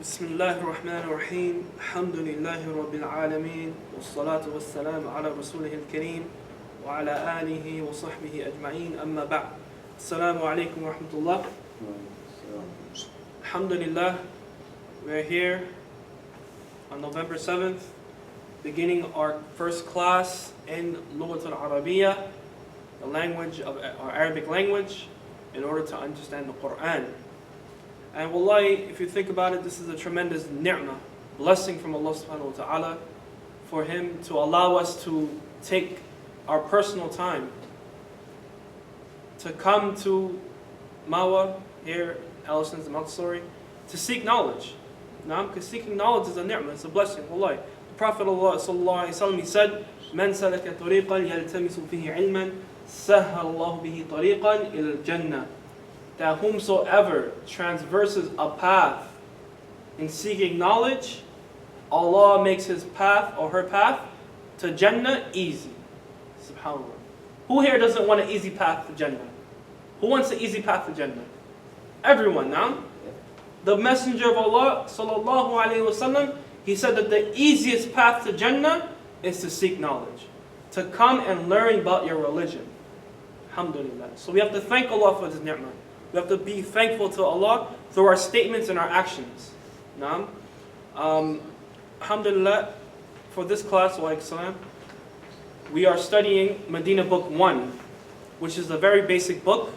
بسم الله الرحمن الرحيم الحمد لله رب العالمين والصلاة والسلام على رسوله الكريم وعلى آله وصحبه أجمعين أما بعد السلام عليكم ورحمة الله. Alhamdulillah, we're here on November 7th beginning our first class in Lughat al-Arabiya, the language of our Arabic language, in order to understand the Quran. And wallahi, if you think about it, this is a tremendous ni'mah, blessing from Allah subhanahu wa ta'ala, for Him to allow us to take our personal time to come to Mawa, here, Allison's Montessori, to seek knowledge. Because seeking knowledge is a ni'mah, it's a blessing, wallahi. The Prophet sallallahu alayhi wa sallam, he said, مَنْ سَلَكَ طَرِيقًا يَلْتَمِسُ فِيهِ عِلْمًا سَهَّلَ اللَّهُ بِهِ طَرِيقًا إِلَى الْجَنَّةِ. That whomsoever transverses a path in seeking knowledge, Allah makes his path or her path to Jannah easy. SubhanAllah. Who here doesn't want an easy path to Jannah? Who wants an easy path to Jannah? Everyone, now? The Messenger of Allah, sallallahu alayhi wasallam, he said that the easiest path to Jannah is to seek knowledge, to come and learn about your religion. Alhamdulillah. So we have to thank Allah for this ni'mah. We have to be thankful to Allah through our statements and our actions. Naam. Alhamdulillah, for this class, wa alaikum, we are studying Madina Book 1, which is a very basic book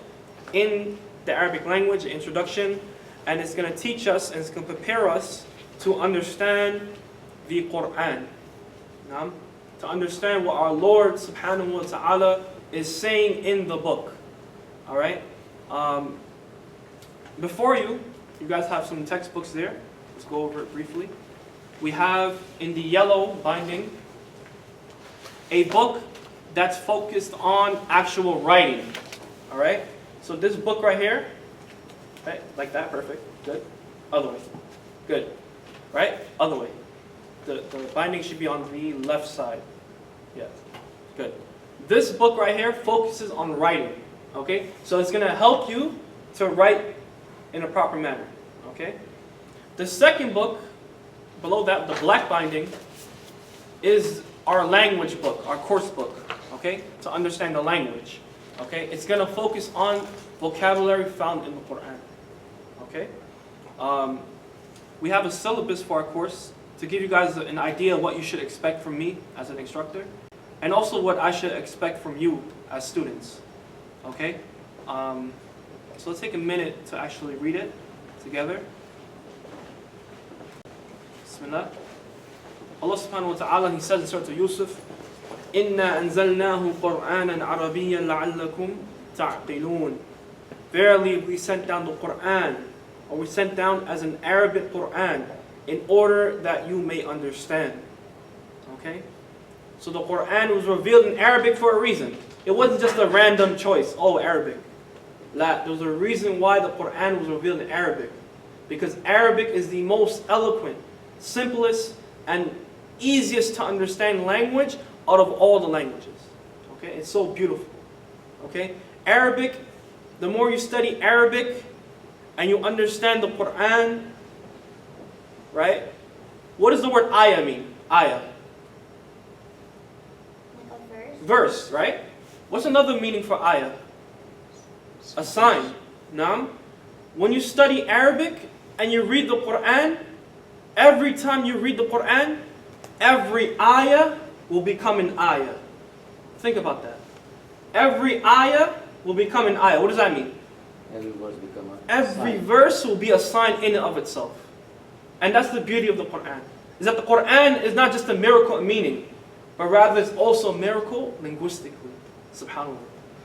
in the Arabic language, introduction, and it's going to teach us and it's going to prepare us to understand the Quran. Naam. To understand what our Lord subhanahu wa ta'ala is saying in the book. Alright? Before you guys have some textbooks there. Let's go over it briefly. We have in the yellow binding a book that's focused on actual writing. Alright? So this book right here, right? Like that, perfect. Good. Other way. Good. Right? Other way. The binding should be on the left side. Yeah. Good. This book right here focuses on writing. Okay? So it's going to help you to write in a proper manner. Okay? The second book, below that, the black binding, is our language book, our course book. Okay? To understand the language. Okay? It's going to focus on vocabulary found in the Quran. Okay? We have a syllabus for our course to give you guys an idea of what you should expect from me as an instructor, and also what I should expect from you as students. Okay? So let's take a minute to actually read it together. Bismillah. Allah subhanahu wa ta'ala, He says in Surah Yusuf, إِنَّا أَنزَلْنَاهُ قُرْآنًا عَرَبِيًّا لَعَلَّكُمْ تَعْقِلُونَ. Verily we sent down the Quran, or we sent down as an Arabic Quran, in order that you may understand. Okay? So the Quran was revealed in Arabic for a reason. It wasn't just a random choice. Oh, Arabic. La, there was a reason why the Quran was revealed in Arabic. Because Arabic is the most eloquent, simplest, and easiest to understand language out of all the languages. Okay? It's so beautiful. Okay? Arabic, the more you study Arabic and you understand the Quran, right? What does the word ayah mean? Ayah. Like a verse? Verse, right? What's another meaning for ayah? A sign. Naam. When you study Arabic and you read the Quran, every time you read the Quran, every ayah will become an ayah. Think about that. Every ayah will become an ayah. What does that mean? Every verse will be a sign in and of itself. And that's the beauty of the Quran. Is that the Quran is not just a miracle in meaning, but rather it's also a miracle linguistically. SubhanAllah.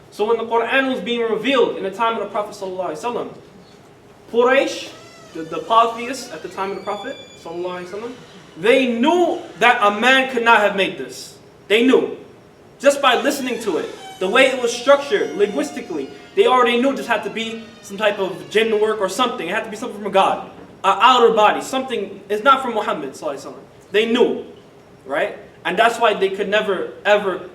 So when the Quran was being revealed in the time of the Prophet ﷺ, Quraysh, the polytheists at the time of the Prophet, sallallahu alaihi wasallam, they knew that a man could not have made this. They knew. Just by listening to it, the way it was structured, linguistically, they already knew this had to be some type of jinn work or something. It had to be something from a God. An outer body, something. It's not from Muhammad, sallallahu alaihi wasallam. They knew, right? And that's why they could never, ever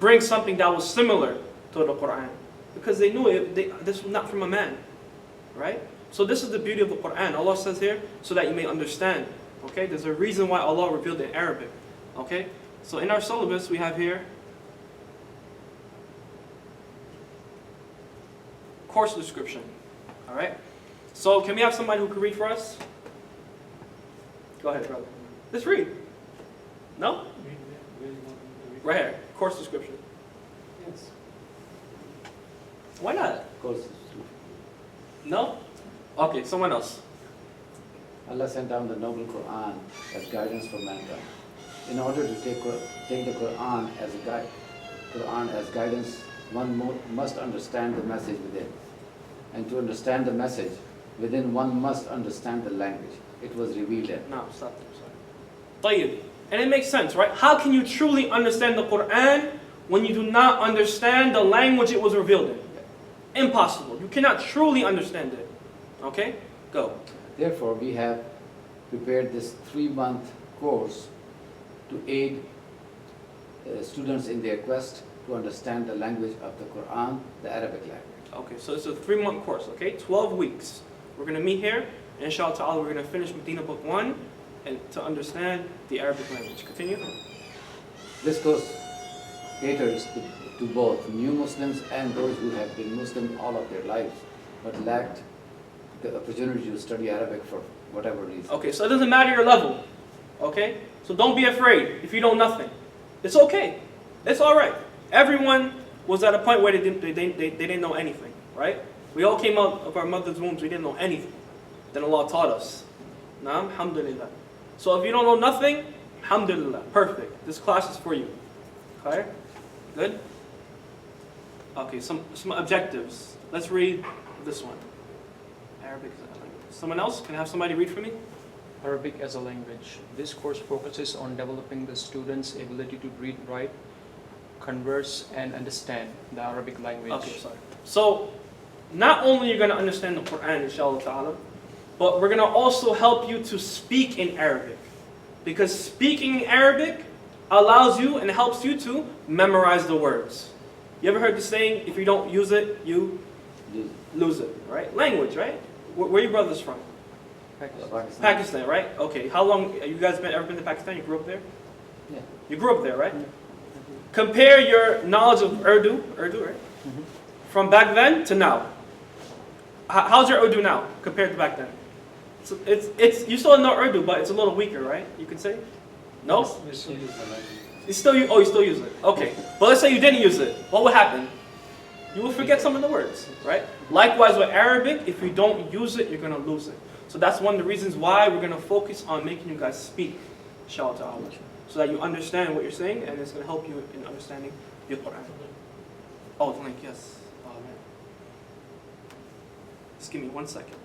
bring something that was similar to the Quran. Because they knew this was not from a man, right? So this is the beauty of the Quran. Allah says here, so that you may understand. Okay, there's a reason why Allah revealed it in Arabic. Okay, so in our syllabus we have here course description. All right, so can we have somebody who can read for us? Go ahead, brother. Let's read. No? Right here, course description. Yes. Why not? Course. No? Okay, someone else. Allah sent down the noble Quran as guidance for mankind. In order to take the Quran as guidance, one must understand the message within. And to understand the message within, one must understand the language it was revealed in. No, stop there, sorry. طيب. And it makes sense, right? How can you truly understand the Quran when you do not understand the language it was revealed in? Impossible. You cannot truly understand it. Okay? Go. Therefore, we have prepared this 3-month course to aid students in their quest to understand the language of the Quran, the Arabic language. Okay, so it's a 3-month course, okay? 12 weeks. We're going to meet here, and inshallah ta'ala, we're going to finish Madina Book 1 and to understand the Arabic language. Continue. This course caters to both new Muslims and those who have been Muslim all of their lives, but lacked the opportunity to study Arabic for whatever reason. Okay, so it doesn't matter your level, okay? So don't be afraid if you know nothing. It's okay. It's all right. Everyone was at a point where they didn't know anything, right? We all came out of our mother's wombs, we didn't know anything. Then Allah taught us. Naam, alhamdulillah. So if you don't know nothing, alhamdulillah, perfect. This class is for you. Okay? Good? Okay, some objectives. Let's read this one. Arabic is a language. Someone else? Can I have somebody read for me? Arabic as a language. This course focuses on developing the students' ability to read, write, converse, and understand the Arabic language. Okay, sorry. So, not only you're going to understand the Quran, inshallah ta'ala, but we're going to also help you to speak in Arabic. Because speaking in Arabic allows you and helps you to memorize the words. You ever heard the saying, if you don't use it, you lose it, right? Language, right? Where are your brothers from? Pakistan, right? Okay. How long, you guys ever been to Pakistan? You grew up there? Yeah. You grew up there, right? Compare your knowledge of Urdu, right? Mm-hmm. From back then to now. How's your Urdu now compared to back then? So it's you still know Urdu, but it's a little weaker, right? You could say? No? We still use the language. You still use it. Okay. But let's say you didn't use it. What would happen? You will forget some of the words, right? Likewise with Arabic, if you don't use it, you're going to lose it. So that's one of the reasons why we're going to focus on making you guys speak, inshallah ta'ala, so that you understand what you're saying, and it's going to help you in understanding the Quran. Oh, the link, yes. Oh, man. Just give me 1 second.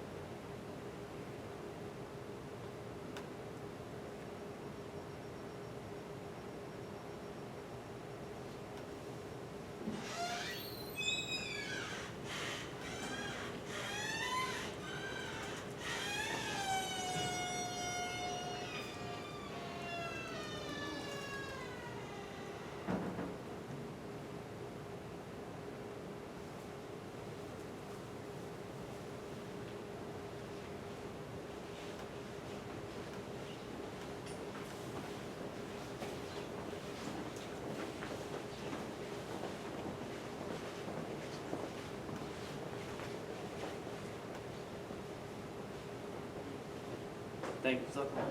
Thank you. Okay.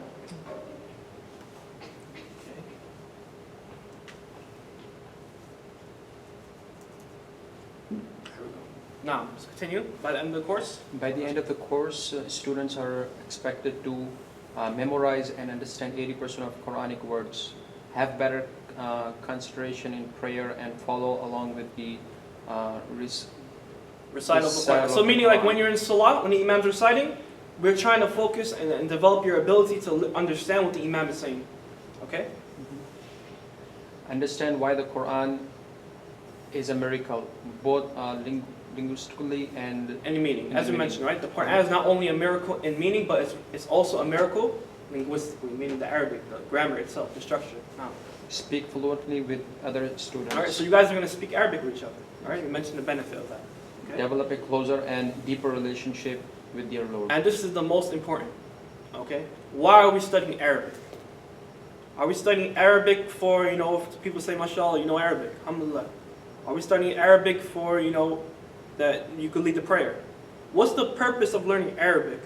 Here we go. Now, let's continue. By the end of the course? By the end of the course, students are expected to memorize and understand 80% of Quranic words, have better concentration in prayer, and follow along with the Recital of the Quran. So meaning like when you're in Salah, when the Imam's reciting, we're trying to focus and develop your ability to understand what the Imam is saying. Okay? Understand why the Quran is a miracle, both linguistically and Any meaning. As we mentioned, right? The Quran is not only a miracle in meaning, but it's also a miracle linguistically, meaning the Arabic, the grammar itself, the structure. Now, speak fluently with other students. all right, so you guys are going to speak Arabic with each other. All right? You mentioned the benefit of that. Okay? Develop a closer and deeper relationship with your Lord. And this is the most important. Okay? Why are we studying Arabic? Are we studying Arabic for, if people say, mashallah, you know Arabic, alhamdulillah. Are we studying Arabic for, that you could lead the prayer? What's the purpose of learning Arabic?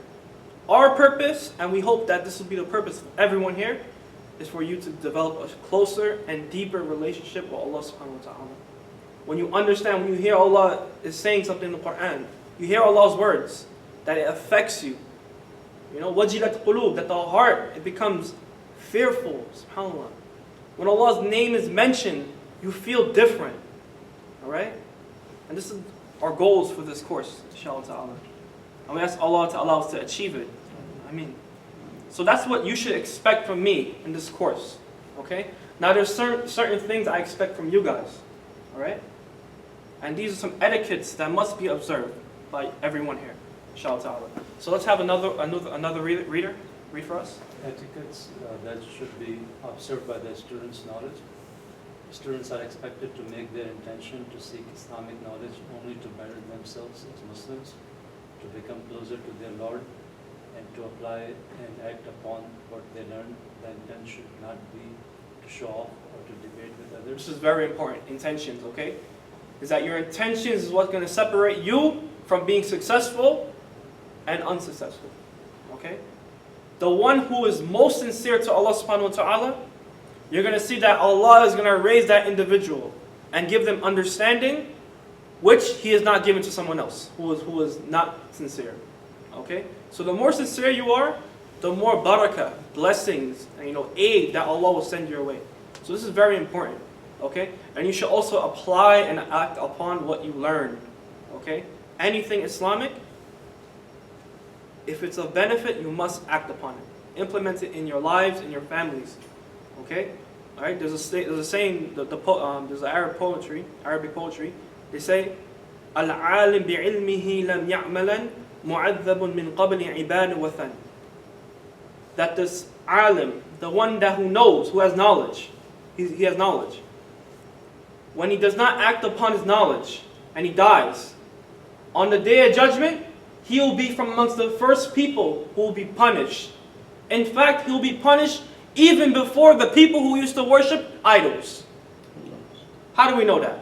Our purpose, and we hope that this will be the purpose of everyone here, is for you to develop a closer and deeper relationship with Allah subhanahu wa ta'ala. When you understand, when you hear Allah is saying something in the Quran, you hear Allah's words, that it affects you. Wajilat qulub, that the heart, it becomes fearful, subhanAllah. When Allah's name is mentioned, you feel different. Alright? And this is our goals for this course, inshallah ta'ala. And we ask Allah to allow us to achieve it. So that's what you should expect from me in this course. Okay? Now there's certain things I expect from you guys. Alright? And these are some etiquettes that must be observed by everyone here. Inshallah ta'ala. So let's have another reader read for us. Etiquettes that should be observed by the students' knowledge. Students are expected to make their intention to seek Islamic knowledge only to better themselves as Muslims, to become closer to their Lord, and to apply and act upon what they learn. The intent should not be to show off or to debate with others. This is very important. Intentions, okay? Is that your intentions is what's going to separate you from being successful and unsuccessful. Okay? The one who is most sincere to Allah subhanahu wa ta'ala, you're going to see that Allah is going to raise that individual and give them understanding, which He has not given to someone else who is not sincere. Okay? So the more sincere you are, the more barakah, blessings, and aid that Allah will send your way. So this is very important. Okay? And you should also apply and act upon what you learn. Okay? Anything Islamic, if it's of benefit, you must act upon it. Implement it in your lives, in your families. Okay? Alright? There's a saying, there's Arabic poetry. They say, Al-alim bi'ilmihi lam ya'malan mu'adhabun min qabli ibad wathan. That this alim, the one who knows, who has knowledge, he has knowledge. When he does not act upon his knowledge, and he dies, on the day of judgment, he will be from amongst the first people who will be punished. In fact, he will be punished even before the people who used to worship idols. How do we know that?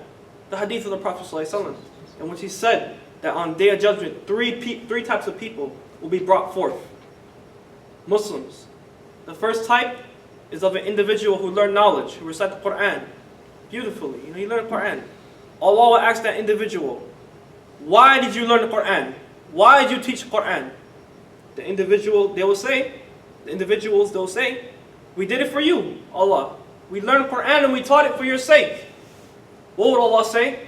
The hadith of the Prophet ﷺ, in which he said that on day of judgment, three types of people will be brought forth. Muslims. The first type is of an individual who learned knowledge, who recited the Quran beautifully. He learned the Quran. Allah will ask that individual, why did you learn the Quran? Why did you teach the Quran? The individuals, they'll say, we did it for you, Allah. We learned the Quran and we taught it for your sake. What would Allah say?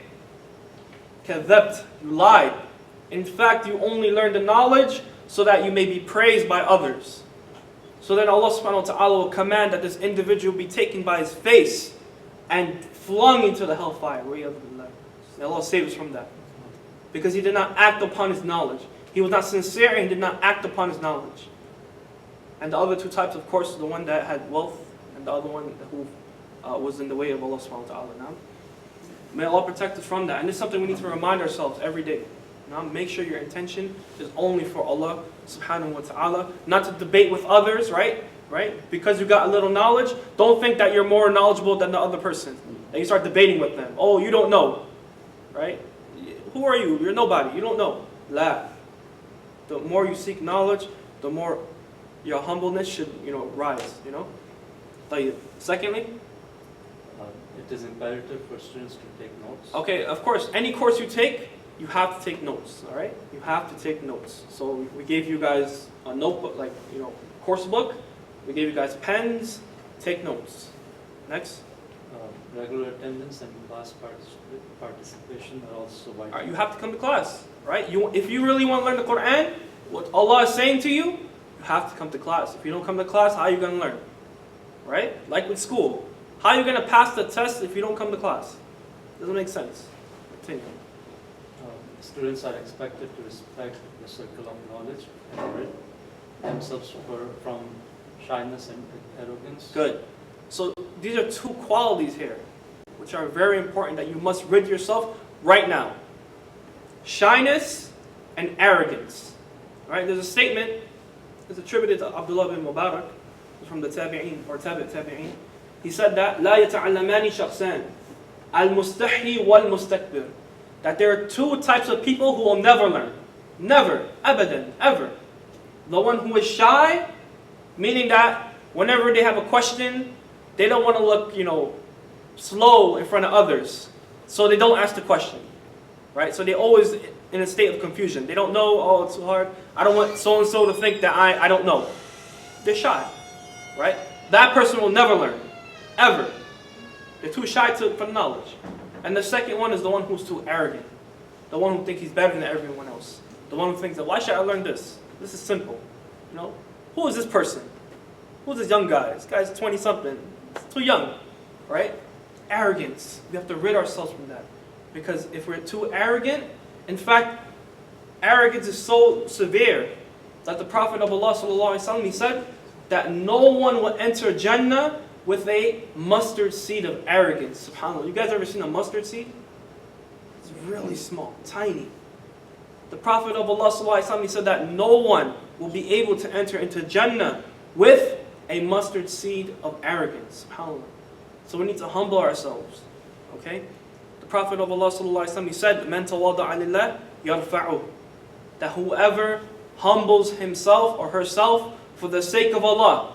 Kadhabt, you lied. In fact, you only learned the knowledge so that you may be praised by others. So then Allah subhanahu wa ta'ala will command that this individual be taken by his face and flung into the hellfire. May Allah save us from that. Because he did not act upon his knowledge. He was not sincere and he did not act upon his knowledge. And the other two types, of course, the one that had wealth and the other one who was in the way of Allah subhanahu wa ta'ala. Now, may Allah protect us from that. And this is something we need to remind ourselves every day. Now, make sure your intention is only for Allah subhanahu wa ta'ala. Not to debate with others, right? Because you got a little knowledge, don't think that you're more knowledgeable than the other person. That you start debating with them. Oh, you don't know. Right? Who are you? You're nobody. You don't know. La. The more you seek knowledge, the more your humbleness should, rise. Secondly, it is imperative for students to take notes. Okay, of course, any course you take, you have to take notes. All right, you have to take notes. So we gave you guys a notebook, course book. We gave you guys pens. Take notes. Next. regular attendance and class participation are also vital. All right, you have to come to class, right? If you really want to learn the Quran, what Allah is saying to you, you have to come to class. If you don't come to class, how are you going to learn? Right? Like with school. How are you going to pass the test if you don't come to class? Doesn't make sense. Continue. Students are expected to respect the circle of knowledge and rid themselves from shyness and arrogance. Good. So these are two qualities here, which are very important that you must rid yourself right now. Shyness and arrogance. All right? There's a statement, it's attributed to Abdullah bin Mubarak, from the Tabi'een, or Tabi'een. He said that, لا يتعلمان شخصان المستحي والمستكبر. That there are two types of people who will never learn. Never. Abadan. Ever. The one who is shy, meaning that whenever they have a question, they don't want to look, slow in front of others. So they don't ask the question. Right? So they're always in a state of confusion. They don't know, oh, it's too hard. I don't want so-and-so to think that I don't know. They're shy. Right? That person will never learn. Ever. They're too shy for knowledge. And the second one is the one who's too arrogant. The one who thinks he's better than everyone else. The one who thinks that, why should I learn this? This is simple. Who is this person? Who's this young guy? This guy's 20-something. It's too young. Right? Arrogance. We have to rid ourselves from that. Because if we're too arrogant, in fact, arrogance is so severe that the Prophet of Allah ﷺ, he said that no one will enter Jannah with a mustard seed of arrogance. SubhanAllah. You guys ever seen a mustard seed? It's really small, tiny. The Prophet of Allah ﷺ, he said that no one will be able to enter into Jannah with a mustard seed of arrogance. SubhanAllah. So we need to humble ourselves. Okay? The Prophet of Allah ﷺ, he said, "Man tawada'a lillah yarfa'uh." That whoever humbles himself or herself for the sake of Allah,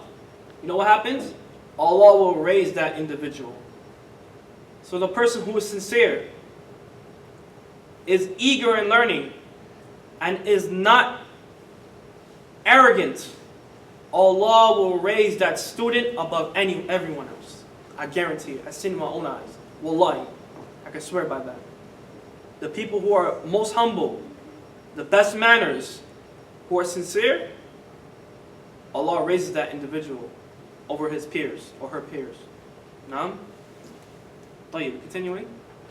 you know what happens? Allah will raise that individual. So the person who is sincere, is eager in learning, and is not arrogant, Allah will raise that student above everyone else. I guarantee it. I've seen it with my own eyes. Wallahi. I can swear by that. The people who are most humble, the best manners, who are sincere, Allah raises that individual over his peers or her peers. Naam? طيب, continuing.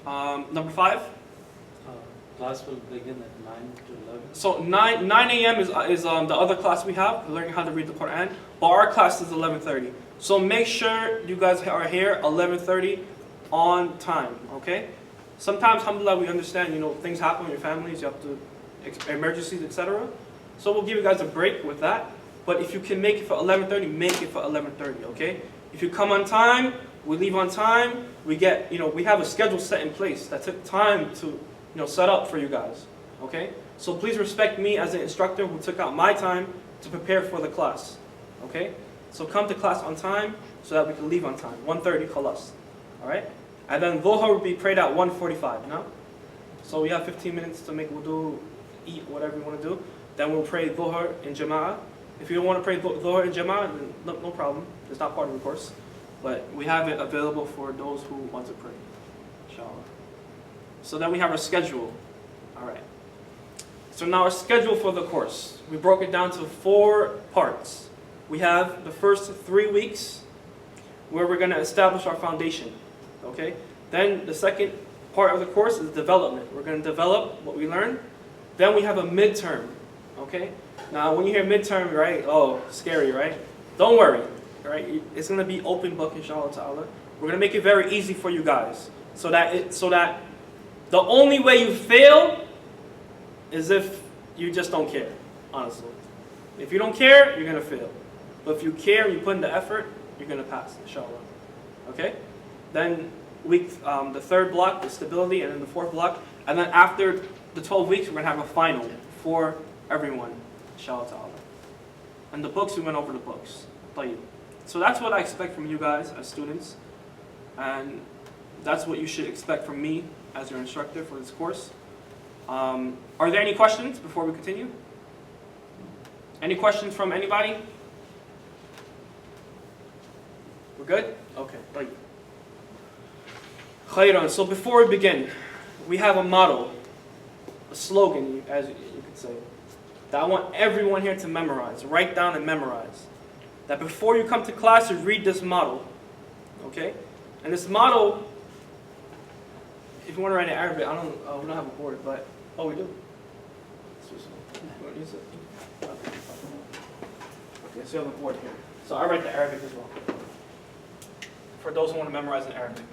Number 5. Class will begin at 9 to 11. So 9 a.m. is the other class we have, learning how to read the Quran. But our class is 11:30. So make sure you guys are here 11:30 on time. Okay? Sometimes, alhamdulillah, we understand, things happen in your families, you have to, emergencies, etc. So we'll give you guys a break with that. But if you can make it for 11:30, make it for 11:30, okay? If you come on time, we leave on time, we have a schedule set in place that took time to, set up for you guys, okay? So please respect me as an instructor who took out my time to prepare for the class, okay? So come to class on time so that we can leave on time. 1:30, khalas, all right? And then dhuhr will be prayed at 1:45, no? So we have 15 minutes to make wudu, eat, whatever you want to do. Then we'll pray dhuhr in jama'ah. If you don't want to pray dhuhr in jama'ah, then no problem. It's not part of the course. But we have it available for those who want to pray, inshallah. So then we have our schedule. All right. So now our schedule for the course. We broke it down to 4 parts. We have the first 3 weeks where we're going to establish our foundation. Okay? Then the second part of the course is development. We're going to develop what we learned. Then we have a midterm. Okay? Now when you hear midterm, right? Oh, scary, right? Don't worry. Right? It's going to be open book, inshallah ta'ala. We're going to make it very easy for you guys. So that the only way you fail is if you just don't care, honestly. If you don't care, you're going to fail. But if you care and you put in the effort, you're going to pass, inshallah. Okay? Then the third block is stability, and then the 4th block. And then after the 12 weeks, we're going to have a final for everyone, inshallah ta'ala. And the books, we went over the books. طيب. So that's what I expect from you guys as students. And that's what you should expect from me as your instructor for this course. Are there any questions before we continue? Any questions from anybody? We're good? Okay. طيب. Khairan. So before we begin, we have a motto, a slogan, as you could say, that I want everyone here to memorize, write down and memorize. That before you come to class, you read this motto, okay? And this motto, if you want to write it in Arabic, we don't have a board, but, oh, we do. Okay, so you have a board here. So I write the Arabic as well. For those who want to memorize in Arabic.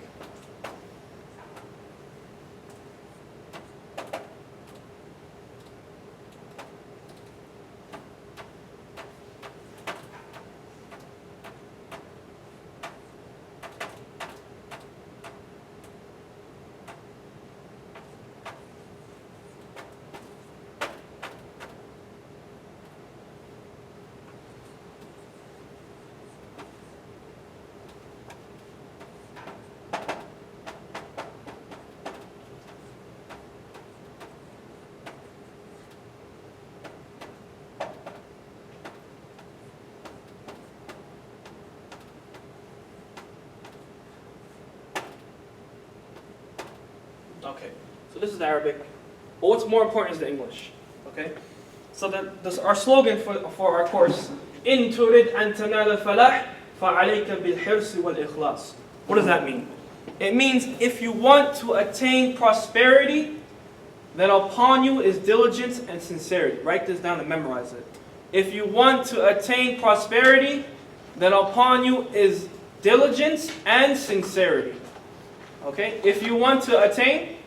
Okay, so this is the Arabic, but what's more important is the English, okay? So our slogan for our course, إن تريد أن تنال الفلاح فعليك بالحرص والإخلاص. What does that mean? It means if you want to attain prosperity, then upon you is diligence and sincerity. Write this down and memorize it. If you want to attain prosperity, then upon you is diligence and sincerity. Okay? If you want to attain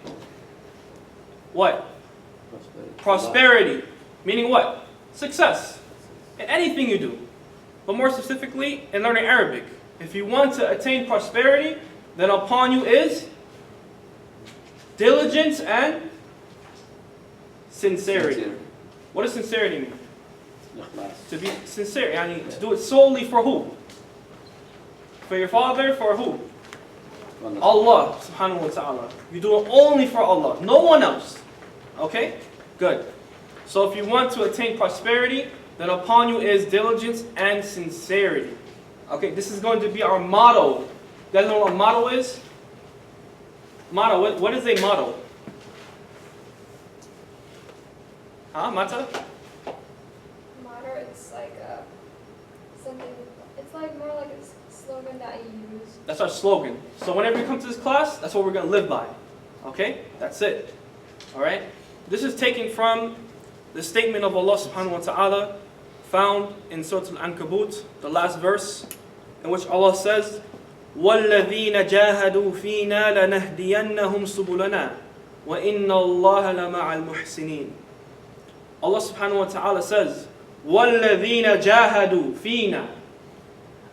what? Prosperity. Meaning what? Success. In anything you do. But more specifically, in learning Arabic. If you want to attain prosperity, then upon you is diligence and sincerity. What does sincerity mean? To be sincere. To do it solely for who? For your father, for who? Allah subhanahu wa ta'ala. You do it only for Allah, no one else. Okay? Good. So if you want to attain prosperity, then upon you is diligence and sincerity. Okay, this is going to be our motto. You guys know what a motto is? Motto, what is a motto? Huh, Mata? Motto, it's like something, it's like more like a slogan that you use. That's our slogan. So whenever you come to this class, that's what we're going to live by. Okay? That's it. Alright? This is taken from the statement of Allah subhanahu wa ta'ala found in Surah Al-Ankabut, the last verse, in which Allah says, وَالَّذِينَ جَاهَدُوا فِينَا لَنَهْدِيَنَّهُمْ سُبُلَنَا وَإِنَّ اللَّهَ لَمَعَ الْمُحْسِنِينَ. Allah subhanahu wa ta'ala says, وَالَّذِينَ جَاهَدُوا فِينَا.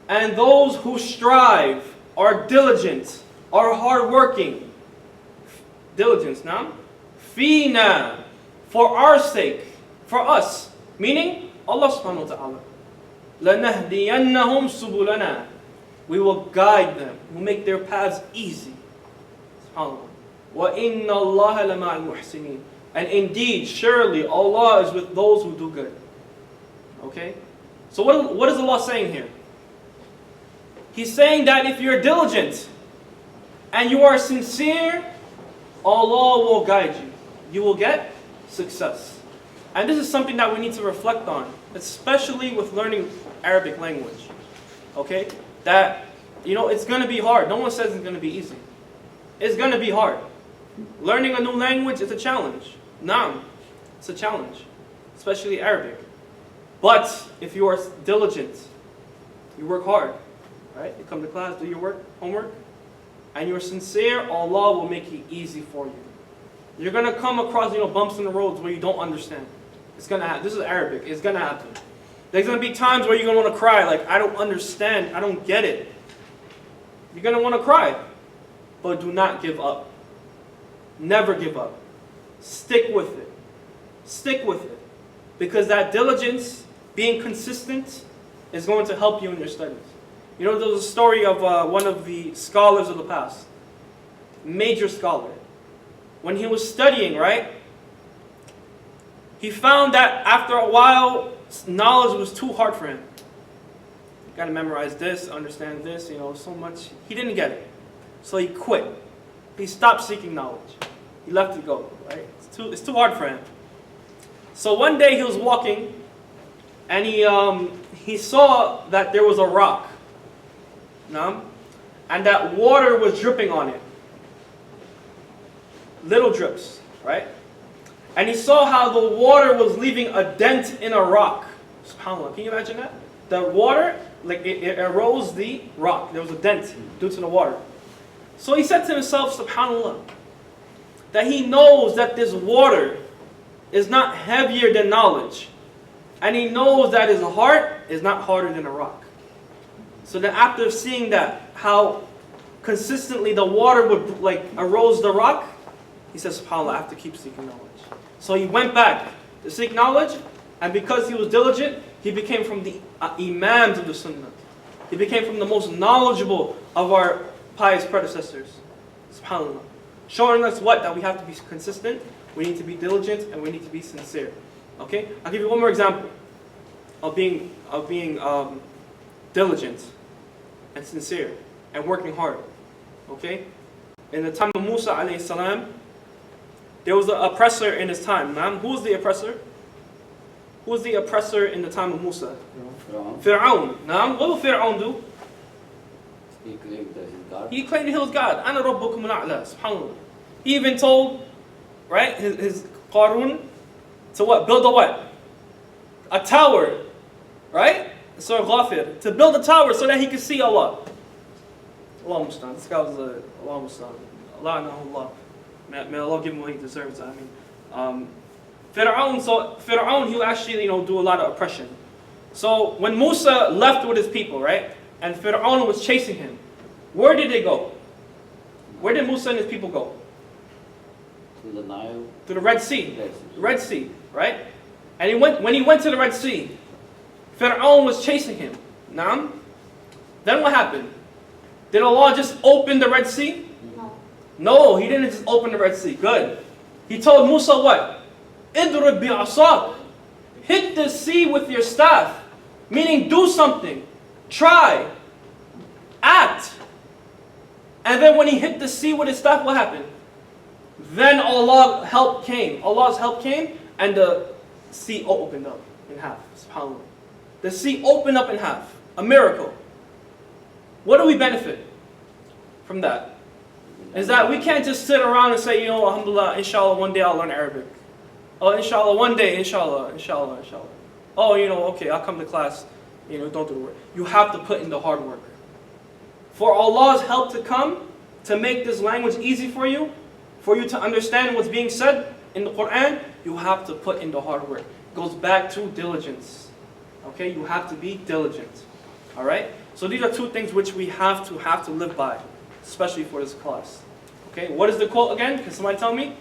And those who strive, are diligent, are hardworking. Diligence, now. Fina, for our sake, for us. Meaning, Allah subhanahu wa ta'ala. لَنَهْدِيَنَّهُمْ سُبُلَنَا. We will guide them. We'll make their paths easy. SubhanAllah. وَإِنَّ اللَّهَ لَمَعَ الْمُحْسِنِينَ. And indeed, surely, Allah is with those who do good. Okay? So what is Allah saying here? He's saying that if you're diligent and you are sincere, Allah will guide you. You will get success. And this is something that we need to reflect on, especially with learning Arabic language. Okay? That, it's going to be hard. No one says it's going to be easy. It's going to be hard. Learning a new language is a challenge. Naam, it's a challenge, especially Arabic. But if you are diligent, you work hard, right? You come to class, do your homework, and you're sincere, Allah will make it easy for you. You're going to come across, bumps in the roads where you don't understand. It's going to happen. This is Arabic. It's going to happen. There's going to be times where you're going to want to cry, like, I don't understand. I don't get it. You're going to want to cry. But do not give up. Never give up. Stick with it. Stick with it. Because that diligence, being consistent, is going to help you in your studies. There was a story of one of the scholars of the past. Major scholar. When he was studying, right? He found that after a while, knowledge was too hard for him. You got to memorize this, understand this, so much. He didn't get it. So he quit. he stopped seeking knowledge. He left it go, right? It's too hard for him. So one day he was walking, and he saw that there was a rock, and that water was dripping on it. Little drips, right? And he saw how the water was leaving a dent in a rock. SubhanAllah, can you imagine that? The water, like it erodes the rock. There was a dent due to the water. So he said to himself, SubhanAllah, that he knows that this water is not heavier than knowledge. And he knows that his heart is not harder than a rock. So then after seeing that, how consistently the water would like erode the rock, he said, SubhanAllah, I have to keep seeking knowledge. So he went back to seek knowledge, and because he was diligent, he became from the imams of the Sunnah. He became from the most knowledgeable of our pious predecessors. SubhanAllah. Showing us what? That we have to be consistent, we need to be diligent, and we need to be sincere. Okay? I'll give you one more example of being diligent and sincere and working hard. Okay? In the time of Musa alayhi salam, there was an oppressor in his time. Who was the oppressor? Who was the oppressor in the time of Musa? Fir'aun. What did Fir'aun do? He claimed that he's God. He claimed he was God. Ana rabbukum al-a'la. SubhanAllah. He even told, right, his Qarun to what? Build a what? A tower. Right? Surah Ghafir. To build a tower so that he could see Allah. Allah Mustan. This guy was Allah Mustan. Allah. May Allah give him what he deserves. I mean, Fir'aun, he will actually, do a lot of oppression. So when Musa left with his people, right, and Fir'aun was chasing him, where did they go? Where did Musa and his people go? To the Nile. To the Red Sea. Red Sea, right? And when he went to the Red Sea, Fir'aun was chasing him. Naam? Then what happened? Did Allah just open the Red Sea? No, he didn't just open the Red Sea. Good. He told Musa what? Idrib bi'asak. Hit the sea with your staff. Meaning do something. Try. Act. And then when he hit the sea with his staff, what happened? Then Allah's help came. Allah's help came and the sea opened up in half. SubhanAllah. The sea opened up in half. A miracle. What do we benefit from that? Is that we can't just sit around and say, alhamdulillah, inshallah, one day I'll learn Arabic. Oh, inshallah, one day, inshallah. Oh, okay, I'll come to class. Don't do the work. You have to put in the hard work. For Allah's help to come, to make this language easy for you to understand what's being said in the Quran, you have to put in the hard work. It goes back to diligence. Okay, you have to be diligent. All right? So these are two things which we have to live by, especially for this class. Okay, what is the quote again? Can somebody tell me?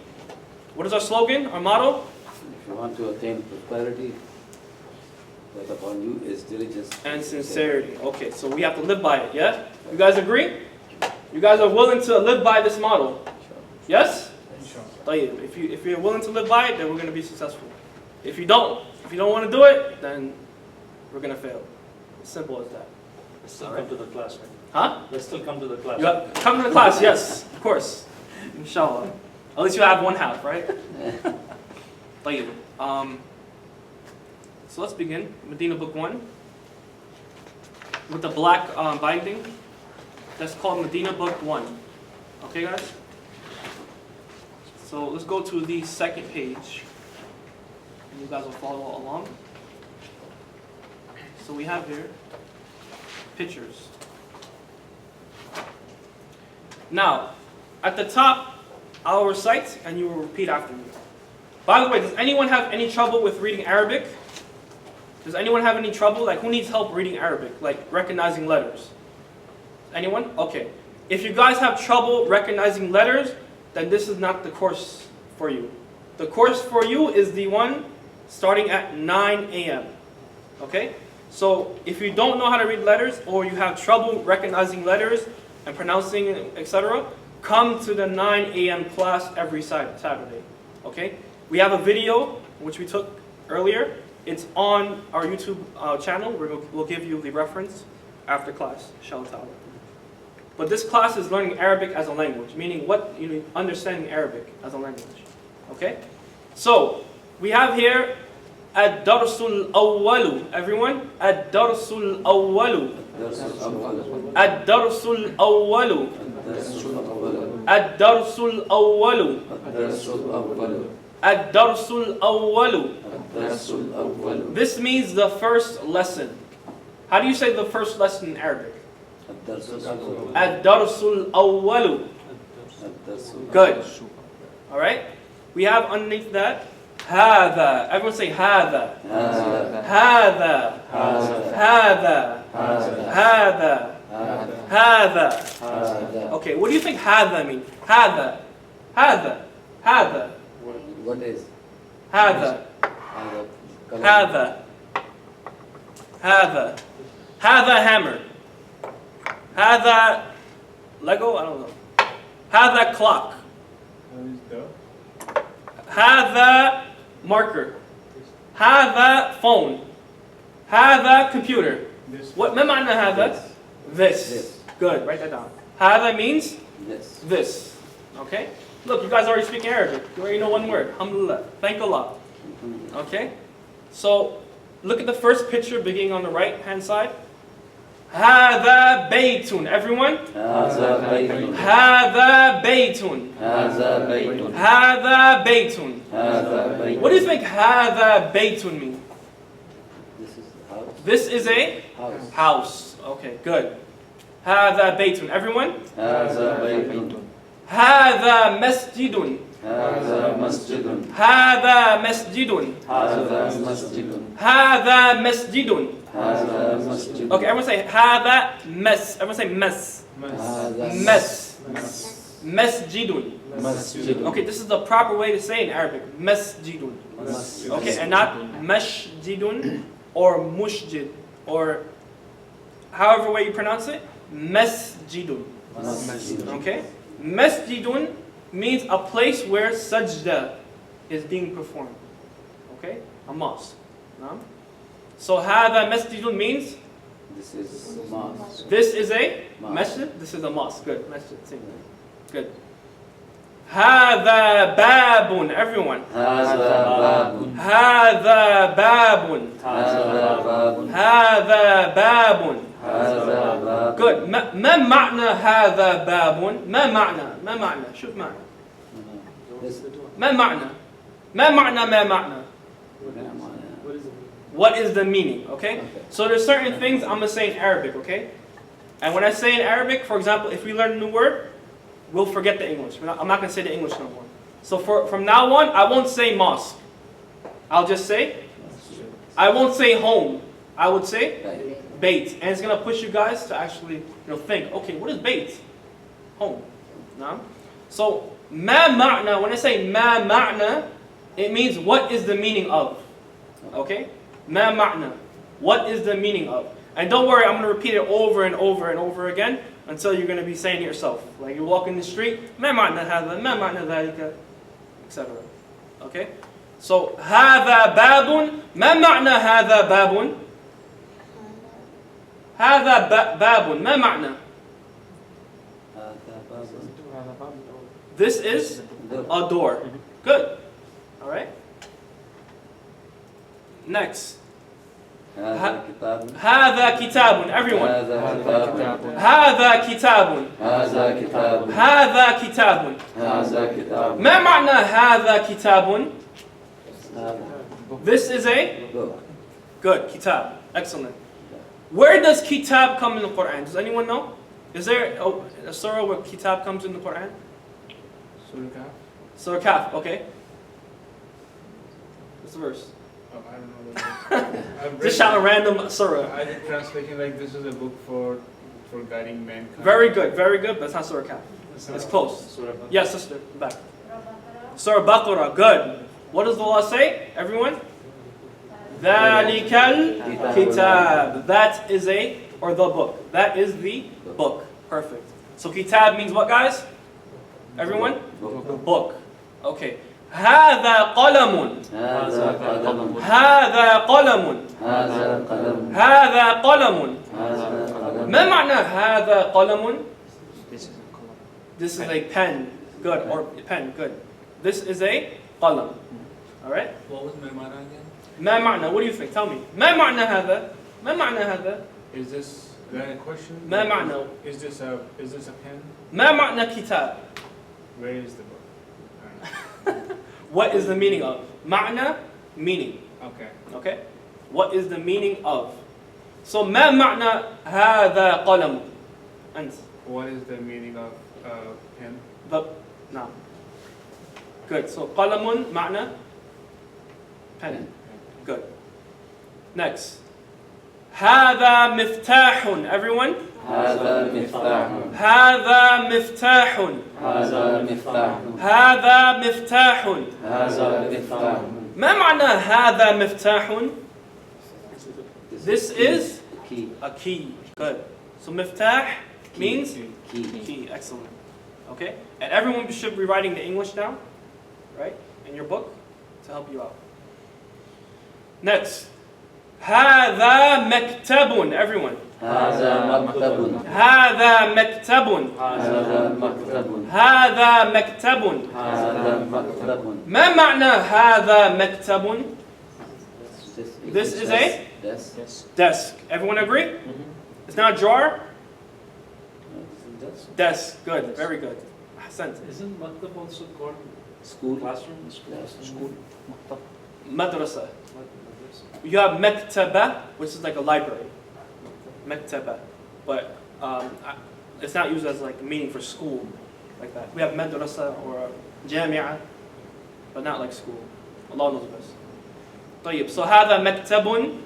What is our slogan, our motto? If you want to attain prosperity, that upon you is diligence and sincerity. Okay, so we have to live by it, yeah? You guys agree? You guys are willing to live by this model? Yes? طيب. If you're willing to live by it, then we're going to be successful. If you don't want to do it, then we're going to fail. As simple as that. Let's still come to the class, right? Huh? Let's still come to the class. Come to the class, yes, of course. Inshallah. At least you have one half, right? طيب. So let's begin. Madina Book 1. With the black binding. That's called Madina Book 1. Okay, guys? So let's go to the second page. And you guys will follow along. So we have here pictures. Now, at the top, I'll recite and you will repeat after me. By the way, does anyone have any trouble with reading Arabic? Does anyone have any trouble? Like, who needs help reading Arabic? Like, recognizing letters? Anyone? Okay. If you guys have trouble recognizing letters, then this is not the course for you. The course for you is the one starting at 9 a.m. Okay? So, if you don't know how to read letters, or you have trouble recognizing letters and pronouncing, etc., come to the 9 a.m. class every Saturday. Okay? We have a video, which we took earlier. It's on our YouTube channel. We'll give you the reference after class, inshallah ta'ala. but this class is learning Arabic as a language, meaning understanding Arabic as a language. Okay? So, we have here Ad-Darsul Awwalu. Everyone? Ad-Darsul Awwalu. Ad-Darsul Awwalu. Ad-Darsul Awwalu. Ad-Darsul Awwalu. This means the first lesson. How do you say the first lesson in Arabic? Ad-Darsul Awwalu. Good. Alright? We have underneath that هذا. Everyone say هذا. هذا. هذا. هذا. Okay, what do you think هذا means? هذا. What is? هذا. هذا hammer. هذا Lego? I don't know. هذا clock. هذا marker. هذا phone. هذا computer. What ما معنى هذا? This. Good. Write that down. هذا means this. Okay? Look, you guys already speak Arabic. You already know one word. Alhamdulillah. Thank Allah. Okay? So, look at the first picture beginning on the right hand side. هذا بيت. Everyone? هذا بيت. هذا بيت. What do you think هذا بيت means? This This is house. is a house. Okay, good. هذا بيت. Everyone? هذا مسجد. هذا مسجد. هذا مسجد. هذا مسجد. هذا مسجد. هذا مسجد. Okay, everyone say هذا مس. Everyone say مس. مس. مسجد. مسجد. Okay, this is the proper way to say in Arabic. مسجد. Okay, and not masjidun or mushjid or however way you pronounce it. Masjidun. Okay? Masjidun means a place where sajda is being performed. Okay? A mosque. No? So هذا مسجد means This is mosque. this is a masjid, this is a mosque. Good. Masjid, same thing. Good. هذا باب. Everyone. هذا باب. هذا باب. هذا باب. هذا باب. هذا باب. Good. ما معنى هذا باب؟ ما معنى؟ شوف معنى. This ما معنى؟ ما معنى؟ What is the meaning? Okay? So there's certain things I'm going to say in Arabic, okay? And when I say in Arabic, for example, if we learn a new word, we'll forget the English. I'm not going to say the English no more. So from now on, I won't say mosque. I'll just say, I won't say home. I would say bait. And it's going to push you guys to actually think, okay, what is bait? Home. No? So, ma ma'na, when I say ma ma'na, it means what is the meaning of. Okay? Ma ma'na. What is the meaning of? And don't worry, I'm going to repeat it over and over and over again until you're going to be saying it yourself. Like you walk in the street, ma ma'na hadha, ma ma'na dhalika, etc. Okay? So, hadha babun, ma ma'na hadha babun? Hadha babun, ma ma'na? This is a door. Good. Alright? Next. هذا كتاب. هذا كتاب. Everyone. هذا كتاب. هذا كتاب. هذا هذا كتاب. كتاب. هذا كتاب. ما معنى هذا كتاب? هذا This is a book. good kitab. Excellent. Where does kitab come in the Quran? Does anyone know? Is there a surah where kitab comes in the Quran? Surah Kaf. Okay. What's the verse? I don't know the verse. I've Just read- shout a random surah. I did translation like this is a book for guiding mankind. Very good, but it's not Surah Kaf. It's close. Surah Baqarah. Yes, sister, back. Surah Baqarah, good. What does the law say, everyone? ذَلِكَ الْكِتَابِ. That is the book. That is the book. Perfect. So kitab means what, guys? Everyone? Book. Okay. هذا قلم. هذا قلم. هذا قلم. هذا قلم. هذا قلم. هذا قلم. ما معنى هذا قلم? This is a column. This is a pen. Good. Or pen. Good. This is a qalam. All right. What was my mana again? ما معنى? What do you think? Tell me. ما معنى هذا? ما معنى هذا? Is this a question? ما معنى? Is this a pen? ما معنى كتاب? Where is the book? I don't know. What is the meaning of? معنى, meaning. Okay. Okay? What is the meaning of? So ما معنى هذا قلم? أنت. What is the meaning of pen? The, نعم. Good. So قلم معنى pen. Good. Next. هذا مفتاح. Everyone? هذا مفتاح. هذا مفتاح. هذا مفتاح. هذا مفتاح. هذا مفتاح. ما معنى هذا مفتاح? This is key. a key. Good. So miftah means Key. key. Excellent. Okay? And everyone should be writing the English down, right? In your book to help you out. Next. هذا مكتب. Everyone. هذا مكتب. هذا مكتب. هذا مكتب. هذا مكتب. هذا مكتب. ما معنى هذا مكتب? This is a desk. Yes. desk. Everyone agree? It's not a drawer? Desk. Desk. Good. Very good. Ahsant. Isn't maktab also called School. classroom? School. Maktab. Madrasa. Madrasa. You have mektaba, which is like a library. Mektaba. But it's not used as like meaning for school, like that. We have madrasa or jami'a, but not like school. Allah knows best. طيب, so هذا مكتب,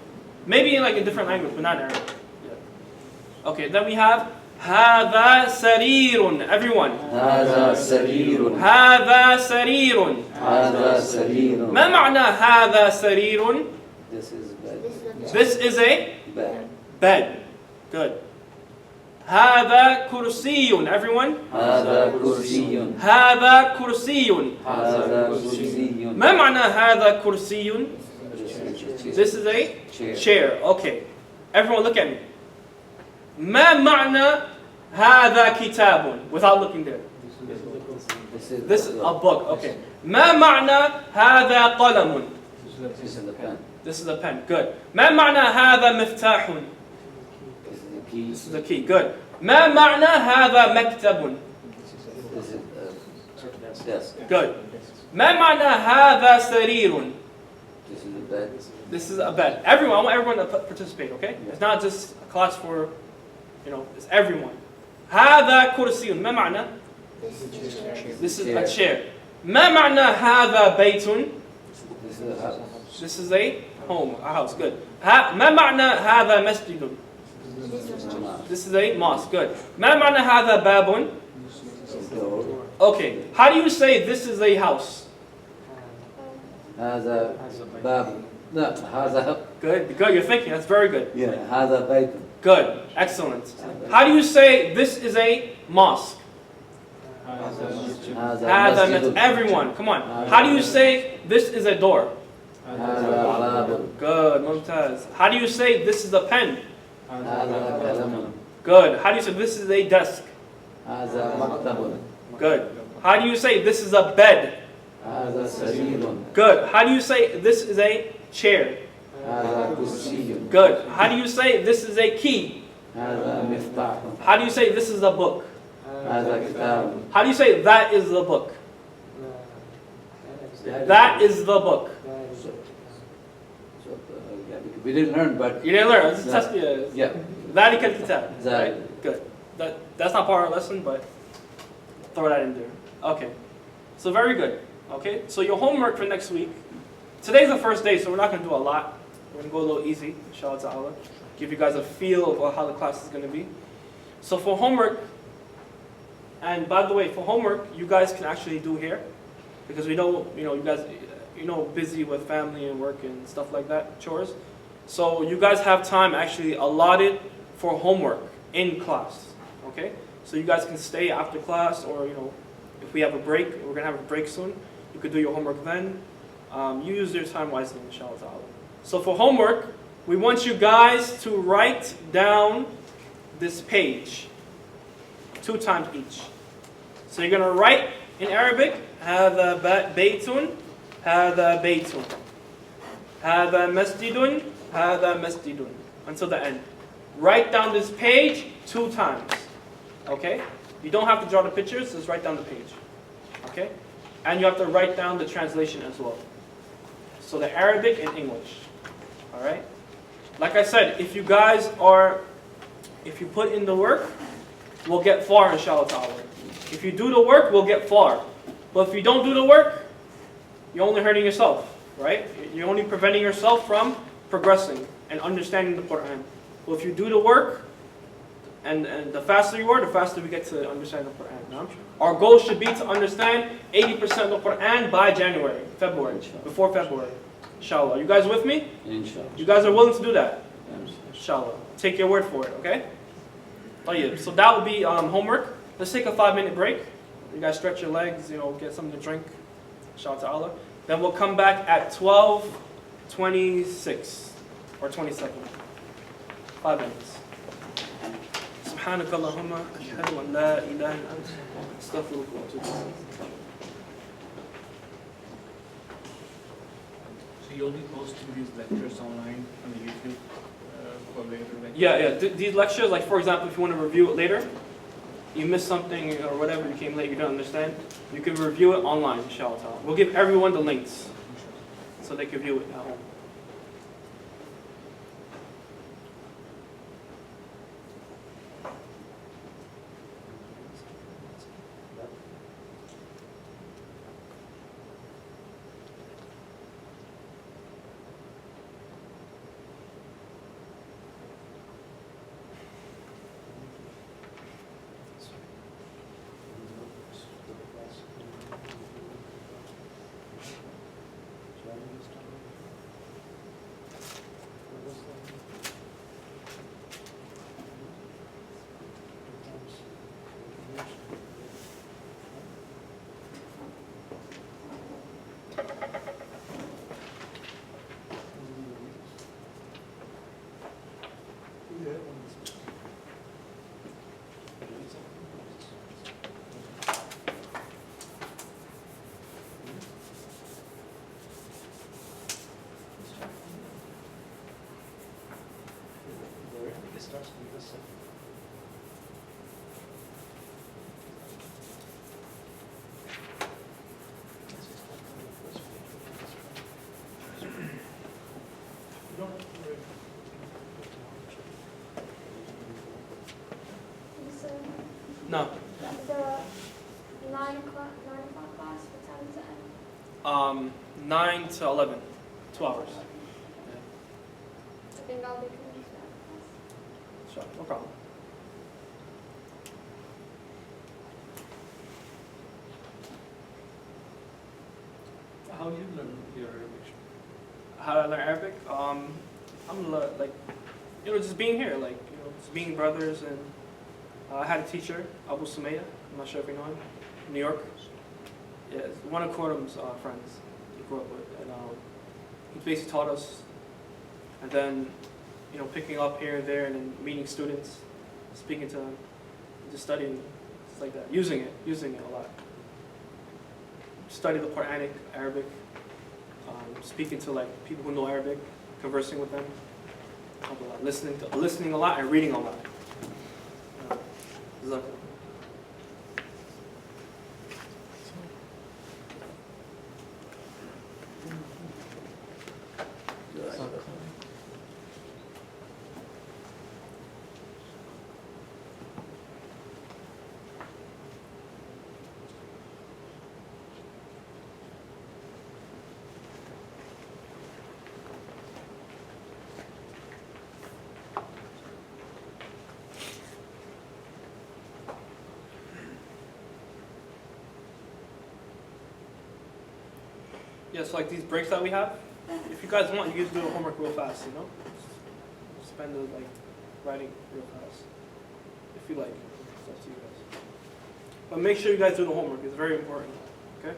maybe in like a different language, but not Arabic. Yeah. Okay, then we have هذا سرير. Everyone. هذا سرير. هذا سرير. هذا سرير. ما معنى هذا سرير? This is bed. This is a Bed. bed. Good. هذا كرسي. Everyone. هذا كرسي. هذا كرسي. هذا كرسي. ما معنى هذا كرسي? This is a chair. chair. Okay. Everyone look at me. ما معنى هذا كتاب? Without looking there. This is a book. Okay. ما معنى هذا قلم? This is the pen. This is a pen. Good. ما معنى هذا مفتاح? This is the key. This is the key. Good. ما معنى هذا مكتب? This is desk. Good. ما معنى هذا سرير? This is the bed. This is a bed. Everyone, I want everyone to participate, okay? It's not just a class for, it's everyone. هذا كرسي. ما معنى? This is a chair. ما معنى هذا بيت? This is a house. This is a home, a house. Good. ما معنى هذا مسجد? This is a mosque. Good. ما معنى هذا باب? Door. Okay. How do you say this is a house? هذا باب. لا هذا. Good. Good. You're thinking. That's very good. Yeah. هذا بيت. Good. Excellent. How do you say this is a mosque? هذا هذا مسجد. everyone. Come on. How do you say this is a door? هذا باب. Good. Mumtaz. How do you say this is a pen? هذا قلم. Good. How do you say this is a desk? هذا مكتب. Good. How do you say this is a bed? هذا سرير. Good. How do you say this is a chair? هذا كرسي. Good. How do you say this is a key? هذا مفتاح. How do you say this is a book? هذا كتاب. How do you say that is the book? That is the book. We didn't learn, but You didn't learn. This is test. yeah. ذلك الكتاب. ذلك. Right? Good. That's not part of our lesson, but throw that in there. Okay. So very good. Okay. So your homework for next week. Today's the first day, so we're not going to do a lot. We're going to go a little easy, inshallah ta'ala. Give you guys a feel of how the class is going to be. So for homework, and by the way, for homework, you guys can actually do here, because we know, you guys, busy with family and work and stuff like that, chores. So you guys have time actually allotted for homework in class, okay? So you guys can stay after class, or if we have a break, we're gonna have a break soon. You could do your homework then. You use your time wisely, inshallah ta'ala. So for homework, we want you guys to write down this page. 2 times each. So you're gonna write in Arabic, هذا بيت, هذا بيت, هذا مسجد, هذا مسجد, until the end. Write down this page 2 times. Okay? You don't have to draw the pictures, just write down the page. Okay? And you have to write down the translation as well. So the Arabic and English. Alright? Like I said, if you put in the work, we'll get far, inshallah ta'ala. If you do the work, we'll get far. But if you don't do the work, you're only hurting yourself, right? You're only preventing yourself from progressing and understanding the Quran. Well, if you do the work, and the faster you are, the faster we get to understand the Quran. No? Our goal should be to understand 80% of the Quran by February, before February. Inshallah. You guys with me? Inshallah. You guys are willing to do that? Inshallah. Take your word for it, okay? So that will be homework. Let's take a 5-minute break. You guys stretch your legs, get something to drink. Inshallah ta'ala. Then we'll come back at 12:26 or 27. 5 minutes. سبحانك اللهم أشهد أن لا إله إلا أنت أستغفرك وأتوب إليك. So you'll be posting these lectures online on the YouTube for later? Yeah. These lectures, like for example, if you want to review it later, you missed something or whatever, you came late, you don't understand, you can review it online, inshallah. We'll give everyone the links so they can view it at home. No. The 9 o'clock class, what time does it end? 9 to 11, 2 hours. I think I'll be coming to that class. Sure, no problem. How do you learn your Arabic? How did I learn Arabic? Just being here, just being brothers, and I had a teacher, Abu Sumaya. I'm not sure if you know him, New York. Yeah, it's one of Khurram's friends he grew up with, and he basically taught us, and then picking up here and there, and then meeting students, speaking to them, just studying, just like that, using it a lot. Study the Quranic Arabic, speaking to people who know Arabic, conversing with them, help a lot. Listening a lot and reading a lot. Yeah, so these breaks that we have, if you guys want, you guys do the homework real fast, Spend it writing real fast. If you like, it's up to you guys. But make sure you guys do the homework, it's very important, okay?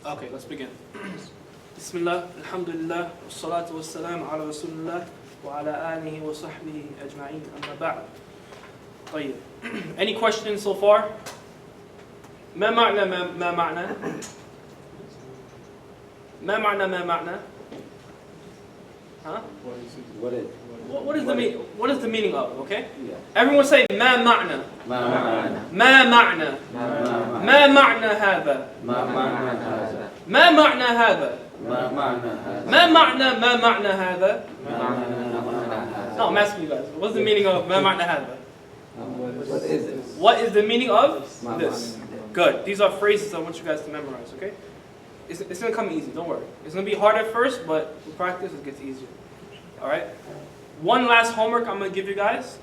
Okay, let's begin. Bismillah, alhamdulillah, wassalatu wassalam ala rasulillah wa ala alihi wa sahbihi ajma'in, amma ba'd. طيب. Any questions so far? ما معنى ما معنى؟ ما معنى ما معنى؟ Huh? What is? What is the meaning of, okay? Yeah. Everyone say ما معنى. ما معنى. ما معنى. ما معنى هذا. ما معنى هذا. ما معنى هذا. ما معنى هذا. ما معنى هذا. ما معنى هذا. No, I'm asking you guys. What's the meaning of ما معنى هذا? What is it? What is the meaning of ما this? معنى. Good. These are phrases I want you guys to memorize, okay? It's going to come easy, don't worry. It's going to be hard at first, but with practice it gets easier. Alright? One last homework I'm going to give you guys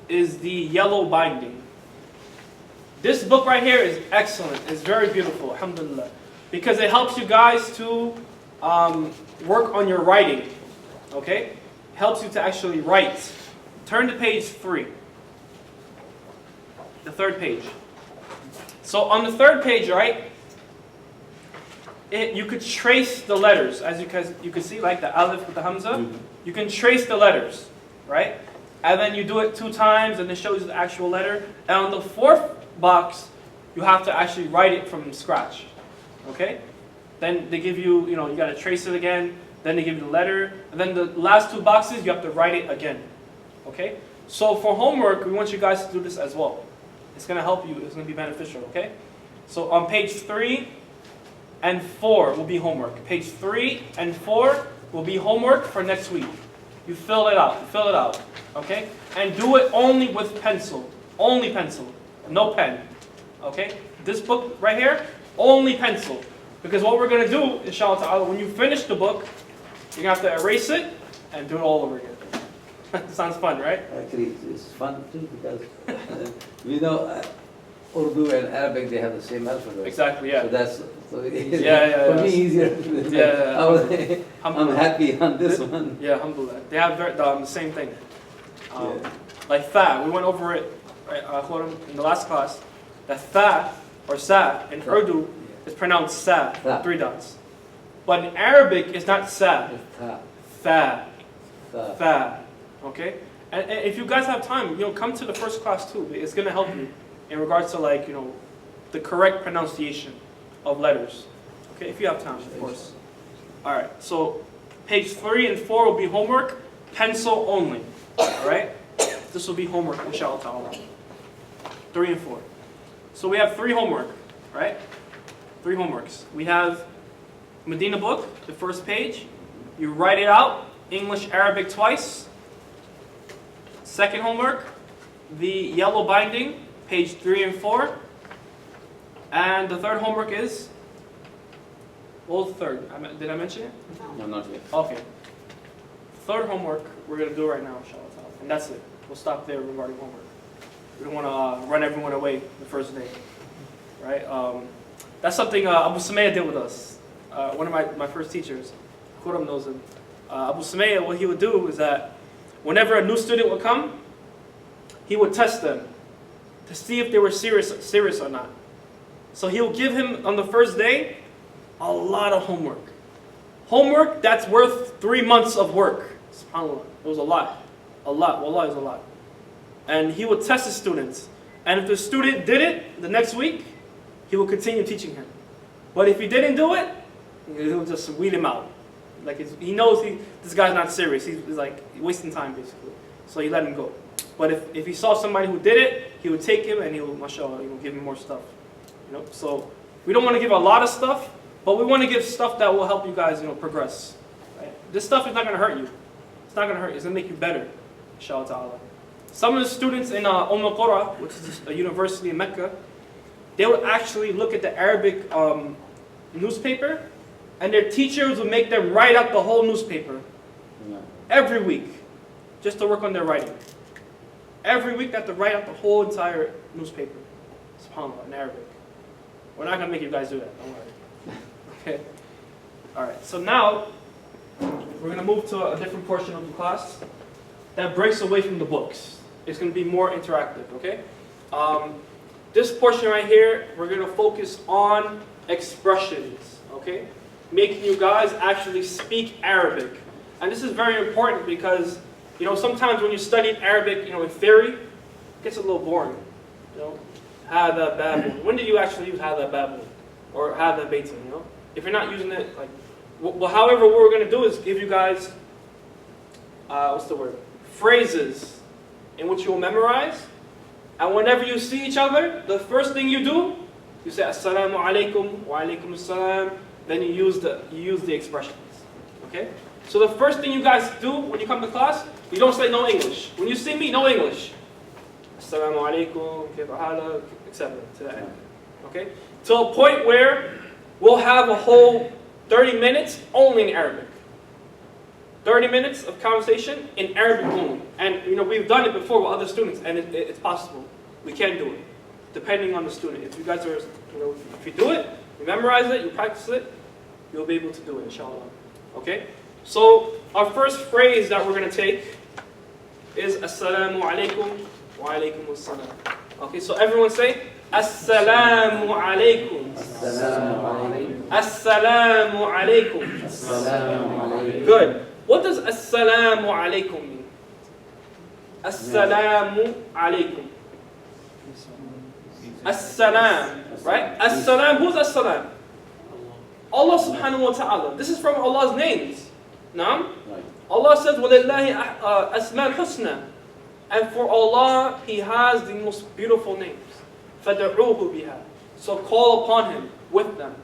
is the yellow binding. This book right here is excellent. It's very beautiful, alhamdulillah. Because it helps you guys to work on your writing. Okay? Helps you to actually write. Turn to page 3. The third page. So on the third page, right? You could trace the letters, as you can see, like the alif with the hamza. You can trace the letters, right? And then you do it 2 times, and it shows you the actual letter. And on the 4th box, you have to actually write it from scratch, okay? Then they give you, you got to trace it again. Then they give you the letter. And then the last 2 boxes, you have to write it again, okay? So for homework, we want you guys to do this as well. It's going to help you. It's going to be beneficial, okay? So on page 3 and 4 will be homework. Page 3 and 4 will be homework for next week. You fill it out, okay? And do it only with pencil. Only pencil. No pen, okay? This book right here, only pencil. Because what we're going to do, inshallah, when you finish the book, you're going to have to erase it and do it all over again. Sounds fun, right? Actually, it's fun too because we know Urdu and Arabic, they have the same alphabet. Exactly, yeah. So that's for yeah. me easier. Yeah. I'm happy on this one. Yeah, alhamdulillah. They have the same thing. Yeah. Like fa, we went over it right, in the last class. That fa, or sa, in Urdu, is pronounced sa, 3 dots. But in Arabic, it's not sa, fa, fa. Okay? And if you guys have time, come to the first class too. It's going to help you in regards to the correct pronunciation of letters. Okay? If you have time, of course. Alright, so page 3 and 4 will be homework, pencil only. Alright? This will be homework, inshallah ta'ala. 3 and 4. So we have 3 homework, right? 3 homeworks. We have Madina book, the first page. You write it out, English, Arabic twice. Second homework, the yellow binding, page 3 and 4. And the third homework is, what was the third? Did I mention it? No, not yet. Okay. Third homework we're going to do right now, inshallah. And that's it. We'll stop there regarding homework. We don't want to run everyone away the first day. Right? That's something Abu Sumayya did with us. One of my first teachers, Quram knows him. Abu Sumayya, what he would do is that whenever a new student would come, he would test them to see if they were serious or not. So he would give him, on the first day, a lot of homework. Homework that's worth 3 months of work. SubhanAllah. It was a lot. A lot. Wallah, it was a lot. And he would test the students. And if the student did it the next week, he would continue teaching him. But if he didn't do it, he would just weed him out. He knows this guy's not serious. He's like wasting time, basically. So he let him go. But if he saw somebody who did it, he would take him and he would, mashallah, give him more stuff. So we don't want to give a lot of stuff, but we want to give stuff that will help you guys, progress. Right? This stuff is not going to hurt you. It's not going to hurt you. It's going to make you better, inshallah ta'ala. Some of the students in al-Qura, which is a university in Mecca, they would actually look at the Arabic newspaper, and their teachers would make them write out the whole newspaper every week, just to work on their writing. Every week they have to write out the whole entire newspaper, SubhanAllah, in Arabic. We're not going to make you guys do that, don't worry. Okay? Alright, so now we're going to move to a different portion of the class that breaks away from the books. It's going to be more interactive, okay? This portion right here, we're going to focus on expressions, Okay? Making you guys actually speak Arabic. And this is very important because, sometimes when you study Arabic, in theory, it gets a little boring. Hada babun. When do you actually use hada babun? Or hada baytun, If you're not using it, however, what we're going to do is give you guys, phrases in which you will memorize. And whenever you see each other, the first thing you do, you say assalamu alaikum, wa alaikum assalam, then you use the expressions. Okay? So the first thing you guys do when you come to class, you don't say no English. When you see me, no English. Assalamu alaikum, kayfa halak, etc. To that end. Okay? To a point where we'll have a whole 30 minutes only in Arabic. 30 minutes of conversation in Arabic only. And we've done it before with other students, and it's possible. We can do it, depending on the student. If you guys are, if you do it, you memorize it, you practice it, you'll be able to do it, inshallah. Okay? So, our first phrase that we're going to take is Assalamu alaikum wa alaikum assalam. Okay, so everyone say Assalamu alaikum. Assalamu alaikum. Good. What does Assalamu alaikum mean? Assalamu alaikum. Assalam, right? Assalam, who's Assalam? Allah subhanahu wa ta'ala. This is from Allah's names. Naam? Allah says, وَلِلَّهِ أَسْمَاء الْحُسْنَى. And for Allah, He has the most beautiful names. فَدَعُوهُ بِهَا. So call upon Him with them.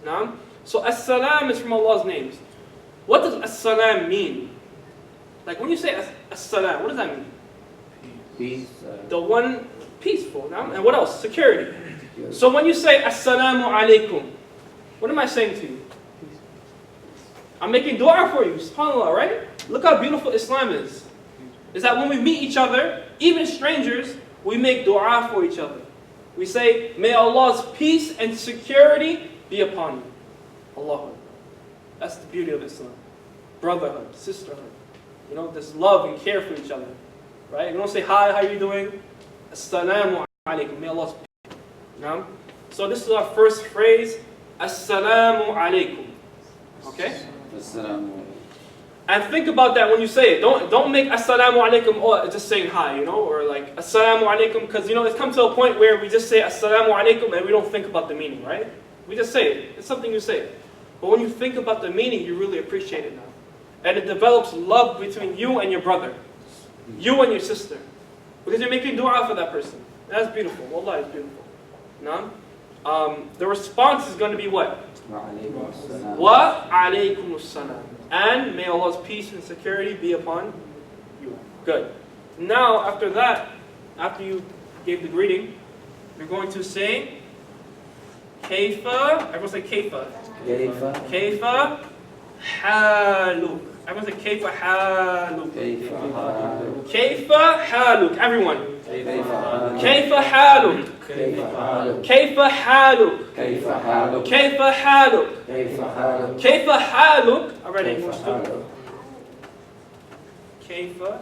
Naam? So As-Salam is from Allah's names. What does As-Salam mean? Like when you say As-Salam, what does that mean? Peace. The one peaceful. Naam? And what else? Security. So when you say Assalamu alaikum, what am I saying to you? I'm making dua for you, subhanAllah, right? Look how beautiful Islam is. Is that when we meet each other, even strangers, we make dua for each other. We say, may Allah's peace and security be upon you. Allah. That's the beauty of Islam. Brotherhood, sisterhood. This love and care for each other. Right? We don't say, hi, how are you doing? Assalamu alaikum. May Allah's peace. No? So this is our first phrase. Assalamu alaikum. Okay? And think about that when you say it. Don't make Assalamu alaikum just saying hi, or like Assalamu alaikum, because it's come to a point where we just say Assalamu alaikum and we don't think about the meaning, right? We just say it. It's something you say. But when you think about the meaning, you really appreciate it now. And it develops love between you and your brother. You and your sister. Because you're making dua for that person. That's beautiful. Wallah, it's beautiful. No? The response is going to be what? Wa alaykum assalam. And may Allah's peace and security be upon you. Good. Now, after that, after you gave the greeting, you're going to say Kayfa. Everyone say Kayfa. Kayfa haluk. Everyone say Kayfa haluk. Kayfa haluk. Everyone. Kayfa haluk. Kayfa haluk. Kayfa haluk. Kayfa haluk. Already, English student. Kayfa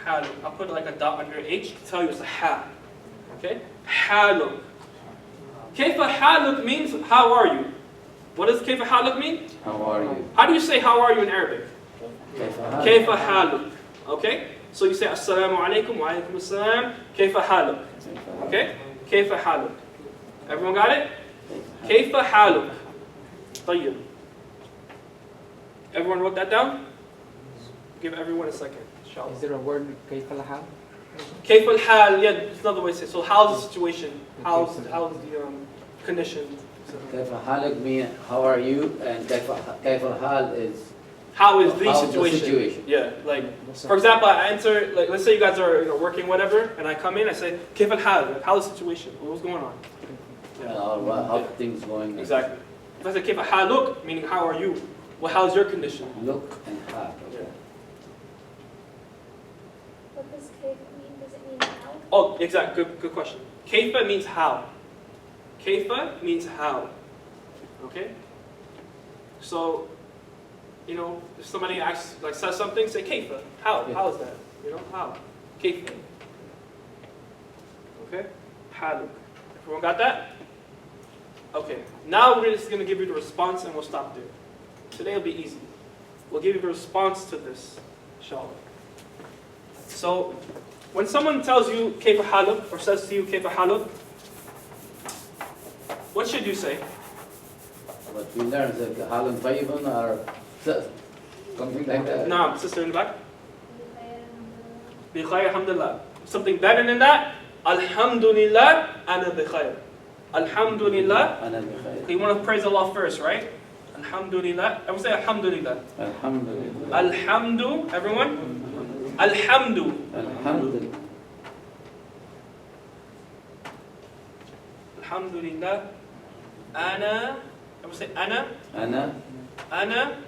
haluk. I'll put like a dot under H to tell you it's a ha. Okay? Haluk. Kayfa haluk means how are you? What does kayfa haluk mean? How are you? How do you say how are you in Arabic? Kayfa haluk. Okay? So you say assalamu alaikum wa alaikum assalam. Kayfa haluk. Okay? Kayfa haluk. Everyone got it? Kayfa haluk. طيب. Everyone wrote that down? Give everyone a second. Inshallah. Is there a word كيف الحال? كيف الحال? Yeah, it's another way to say it. So how's the situation? How's the condition? كيف حالك mean how are you, and كيف الحال is How is the how's situation? the situation. Yeah, like for example, I answer like let's say you guys are working whatever, and I come in, I say كيف الحال? Like, how's the situation? What's going on? How things going. Exactly. If I say كيف حالك, meaning how are you? Well, how's your condition? Look and have. Yeah. What does cake mean? Does it mean how? Oh, exactly. Good question. Kaifa means how. Kaifa means how. Okay? So, if somebody asks, says something, say kaifa. How? Yeah. How is that? How? Kaifa. Okay? haluk. Everyone got that? Okay. Now we're just going to give you the response and we'll stop there. Today will be easy. We'll give you the response to this, inshallah. So, when someone tells you kayfa haluk or says to you kayfa haluk, what should you say? But we learned that Halan Tayyibun or something like that. Naam, sister in the back. Bi khair, alhamdulillah. Something better than that? Alhamdulillah, ana bi khair. Alhamdulillah. Ana bi khair. You want to praise Allah first, right? Alhamdulillah. Everyone say Alhamdulillah. Alhamdulillah. Alhamdu, everyone? Alhamdu. Alhamdulillah. Alhamdulillah. Ana. Everyone say Ana. Ana. Ana.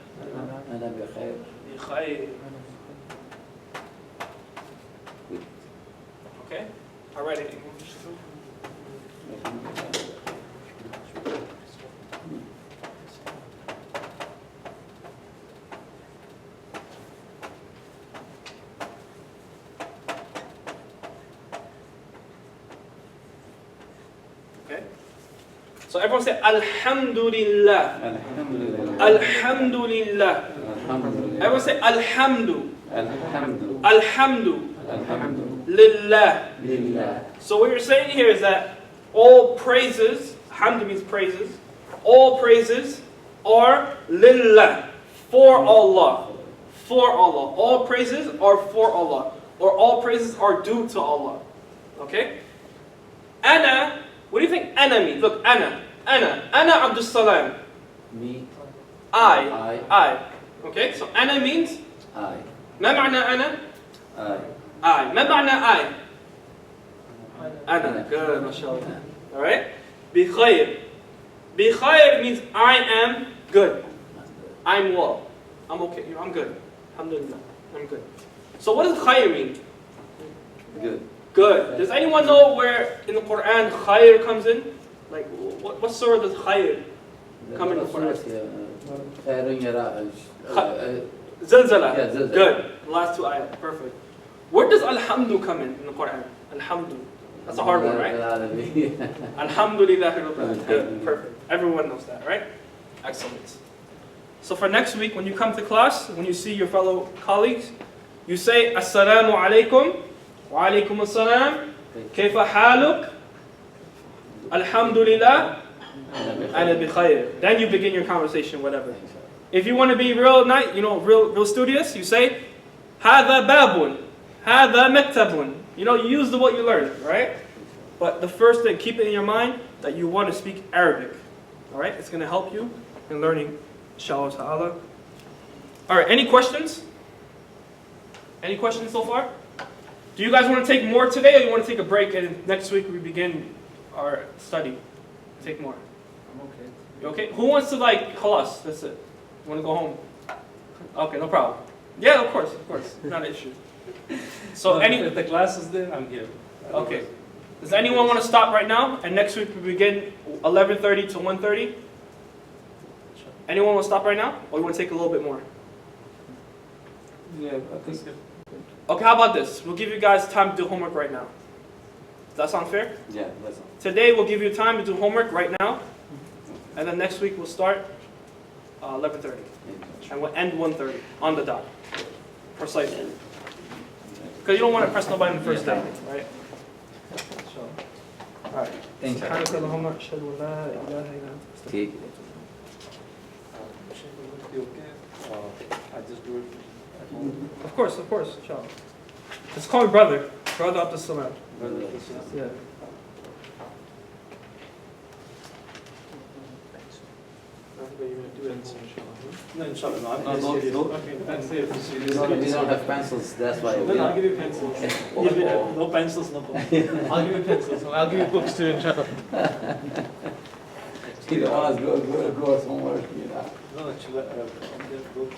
Ana bi khair. Bi khair. Okay? Alright, English too. Okay? So everyone say Alhamdulillah. Alhamdulillah. Alhamdulillah. Alhamdulillah. Everyone say Alhamdu. Alhamdulillah. Alhamdu. Alhamdulillah. Lillah. Lillah. So what you're saying here is that all praises, hamd means praises, all praises are lillah, for Allah. For Allah. All praises are for Allah. Or all praises are due to Allah. Okay? Ana, what do you think ana means? Look, ana. Ana Abdus Salam. Me. I. Okay, so ana means? I. ما معنى أنا? I. ما معنى I? أنا. Good, mashallah. Alright? بخير. بخير means I am good. I'm well. I'm okay. I'm good. Alhamdulillah. I'm good. So what does khayr mean? Good. Good. Does anyone know where in the Quran khayr comes in? Like, what surah does khayr come in the Quran? Khairun yara. Zilzala. Yeah, zilzala. Good. The last two ayat. Perfect. Where does alhamdu come in the Quran? Alhamdu. That's a hard one, right? Alhamdulillah. Good. Perfect. Everyone knows that, right? Excellent. So for next week, when you come to class, when you see your fellow colleagues, you say, Assalamu alaikum, wa alaikum assalam, kayfa haluk, alhamdulillah, ana bi khair. Then you begin your conversation, whatever. If you want to be real nice, real studious, you say, هذا باب, هذا مكتب. You use what you learned, right? But the first thing, keep it in your mind that you want to speak Arabic. All right? It's going to help you in learning, inshallah ta'ala. All right, any questions? Any questions so far? Do you guys want to take more today, or you want to take a break and next week we begin our study? Take more. I'm okay. You okay? Who wants to khalas? That's it. You want to go home? Okay, no problem. Yeah, of course, not an issue. So if the class is there, I'm here. Okay. Does anyone want to stop right now? And next week we begin 11:30 to 1:30. Anyone want to stop right now, or you want to take a little bit more? Yeah, I think Okay, how about this? We'll give you guys time to do homework right now. Does that sound fair? Yeah, that's all. Today we'll give you time to do homework right now, and then next week we'll start 11:30, and we'll end 1:30 on the dot, precisely. Because you don't want to press nobody in the first day, right? So, all right. Thank you. سبحانك اللهم أشهد أن لا إله إلا أنت أستغفرك. Take it. Would it be okay? I just do it at home. Of course, inshallah. Just call me brother Abdul Salam. Yeah. No, inshallah, no, I'm not going to. We don't have pencils, that's why. Then I'll give you pencils. No pencils, no books. I'll give you pencils. I'll give you books too, inshallah. He don't want us to go somewhere, No, actually, I'm going to go to